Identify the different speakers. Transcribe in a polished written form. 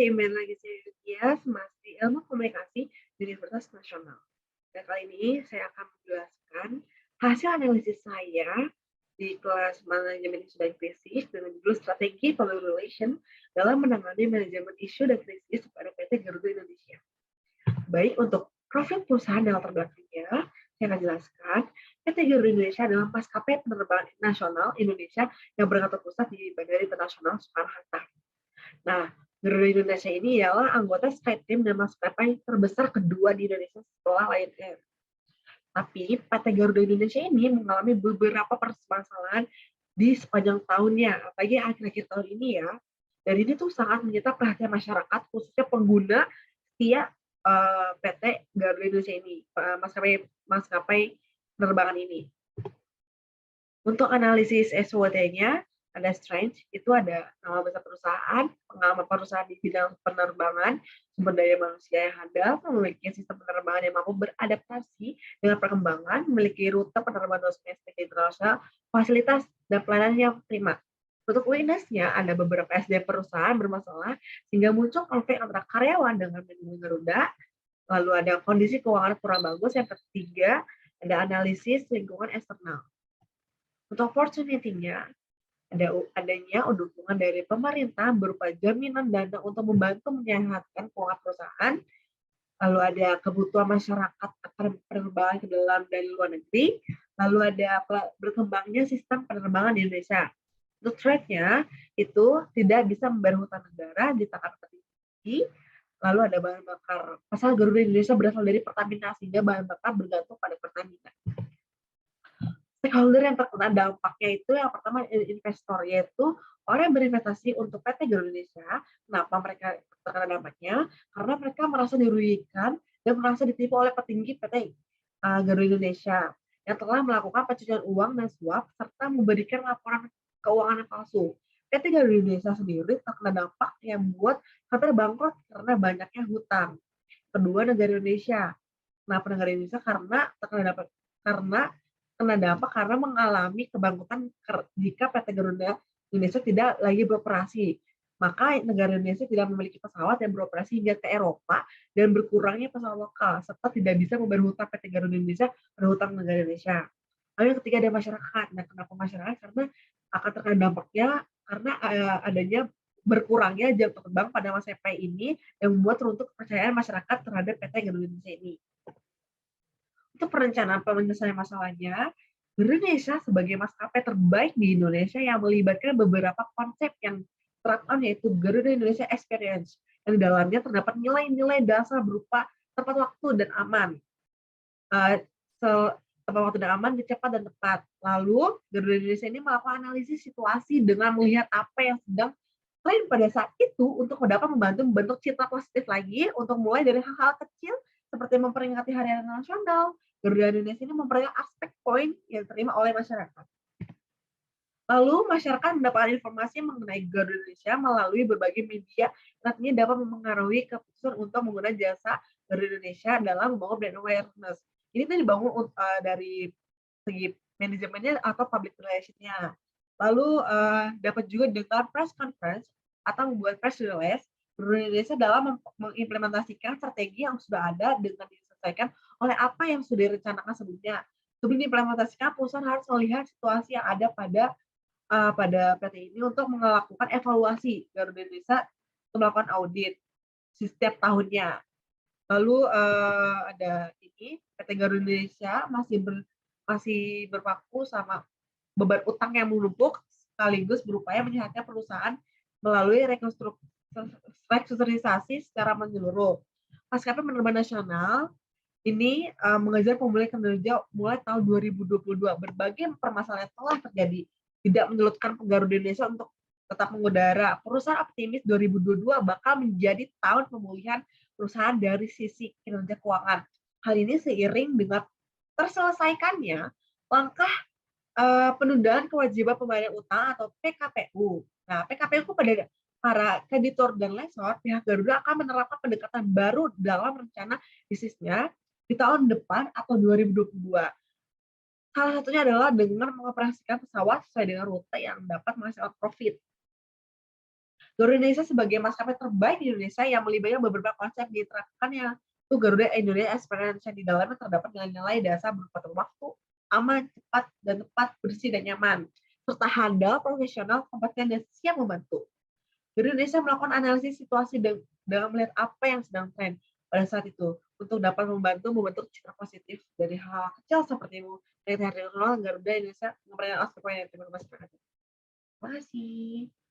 Speaker 1: Imelda Gisela, masih Ilmu Komunikasi di Universitas Nasional. Dan kali ini saya akan menjelaskan hasil analisis saya di kelas manajemen isu dan krisis dengan judul strategi public relation dalam menangani manajemen isu dan krisis pada PT Garuda Indonesia. Baik untuk profil perusahaan dan latar belakangnya, saya akan jelaskan PT Garuda Indonesia adalah maskapai penerbangan nasional Indonesia yang berkantor pusat di Bandara Internasional Soekarno-Hatta. Nah, Garuda Indonesia ini ialah anggota SkyTeam dan maskapai terbesar kedua di Indonesia setelah Lion Air. Tapi PT Garuda Indonesia ini mengalami beberapa permasalahan di sepanjang tahunnya, apalagi akhir-akhir tahun ini ya. Dan ini tuh sangat menyita perhatian masyarakat, khususnya pengguna setia PT Garuda Indonesia ini, maskapai penerbangan ini. Untuk analisis SWOT-nya, ada strength, itu ada nama besar perusahaan, pengalaman perusahaan di bidang penerbangan, sumber daya manusia yang handal, memiliki sistem penerbangan yang mampu beradaptasi dengan perkembangan, memiliki rute penerbangan domestik internasional, fasilitas dan pelayanan yang prima. Untuk weakness-nya, ada beberapa SDM perusahaan bermasalah, sehingga muncul konflik antara karyawan dengan manajemen Garuda, lalu ada kondisi keuangan kurang bagus, yang ketiga, ada analisis lingkungan eksternal. Untuk opportunity-nya, adanya dukungan dari pemerintah berupa jaminan dana untuk membantu menyehatkan keuangan perusahaan, lalu ada kebutuhan masyarakat akan penerbangan ke dalam dan luar negeri, lalu ada berkembangnya sistem penerbangan di Indonesia. Untuk threat-nya, itu tidak bisa membayar hutang negara di tengah tinggi, lalu ada bahan bakar. Pasal Garuda Indonesia berasal dari Pertamina, sehingga bahan bakar bergantung pada Pertamina. Stakeholder yang terkena dampaknya itu yang pertama investor, yaitu orang yang berinvestasi untuk PT Garuda Indonesia. Kenapa mereka terkena dampaknya? Karena mereka merasa dirugikan dan merasa ditipu oleh petinggi PT Garuda Indonesia yang telah melakukan pencucian uang dan suap serta memberikan laporan keuangan yang palsu. PT Garuda Indonesia sendiri terkena dampak yang membuat hampir bangkrut karena banyaknya hutang. Kedua, negara Indonesia. Kenapa negara Indonesia? Karena kena dampak karena mengalami kebangkrutan jika PT Garuda Indonesia tidak lagi beroperasi. Maka negara Indonesia tidak memiliki pesawat yang beroperasi hingga ke Eropa dan berkurangnya pesawat lokal, serta tidak bisa membayar hutang PT Garuda Indonesia pada hutang negara Indonesia. Lalu yang ketiga ada masyarakat. Nah, kenapa masyarakat? Karena akan terkena dampaknya karena adanya berkurangnya jam terbang pada masa PI ini yang membuat runtuh kepercayaan masyarakat terhadap PT Garuda Indonesia ini. Untuk perencanaan penyelesaian masalahnya, Garuda Indonesia sebagai maskapai terbaik di Indonesia yang melibatkan beberapa konsep yang terapkan, yaitu Garuda Indonesia Experience, yang di dalamnya terdapat nilai-nilai dasar berupa tepat waktu dan aman. Tepat waktu dan aman, cepat dan tepat. Lalu, Garuda Indonesia ini melakukan analisis situasi dengan melihat apa yang sedang lain pada saat itu untuk dapat membentuk citra positif lagi untuk mulai dari hal-hal kecil seperti memperingati Hari Anak Nasional. Garuda Indonesia ini memperoleh aspek poin yang diterima oleh masyarakat. Lalu masyarakat mendapatkan informasi mengenai Garuda Indonesia melalui berbagai media, nantinya dapat mempengaruhi keputusan untuk menggunakan jasa Garuda Indonesia dalam membangun brand awareness. Ini tuh dibangun dari segi manajemennya atau public relation-nya. Lalu dapat juga dengan press conference atau membuat press release Garuda Indonesia dalam mengimplementasikan strategi yang sudah ada dengan diselesaikan oleh apa yang sudah direncanakan sebelumnya. Sebelum diimplementasikan, perusahaan harus melihat situasi yang ada pada PT ini untuk melakukan evaluasi Garuda Indonesia untuk melakukan audit setiap tahunnya. Lalu ada ini PT Garuda Indonesia masih berpaku sama beban utang yang menumpuk sekaligus berupaya menyehatkan perusahaan melalui restrukturisasi secara menyeluruh. Maskapai penerbangan nasional ini mengejar pemulihan kinerja mulai tahun 2022. Berbagai permasalahan telah terjadi, tidak menyulitkan Garuda Indonesia untuk tetap mengudara. Perusahaan optimis 2022 bakal menjadi tahun pemulihan perusahaan dari sisi kinerja keuangan. Hal ini seiring dengan terselesaikannya langkah penundaan kewajiban pembayaran utang atau PKPU. Nah, PKPU pada para kreditor dan lessor, pihak Garuda akan menerapkan pendekatan baru dalam rencana bisnisnya di tahun depan atau 2022. Salah satunya adalah dengan mengoperasikan pesawat sesuai dengan rute yang dapat menghasilkan profit. Garuda Indonesia sebagai maskapai terbaik di Indonesia yang melibatkan beberapa konsep diterapkannya. Itu Garuda Indonesia Experience yang di dalamnya terdapat nilai-nilai dasar berupa tepat waktu, aman, cepat, dan tepat, bersih, dan nyaman, serta handal, profesional, kompeten, dan siap membantu. Garuda Indonesia melakukan analisis situasi dengan melihat apa yang sedang tren pada saat itu untuk dapat membantu membentuk citra positif dari hal kecil seperti itu. Dari hari nol, Garuda Indonesia memberikan aspek yang terima kasih. Terima kasih.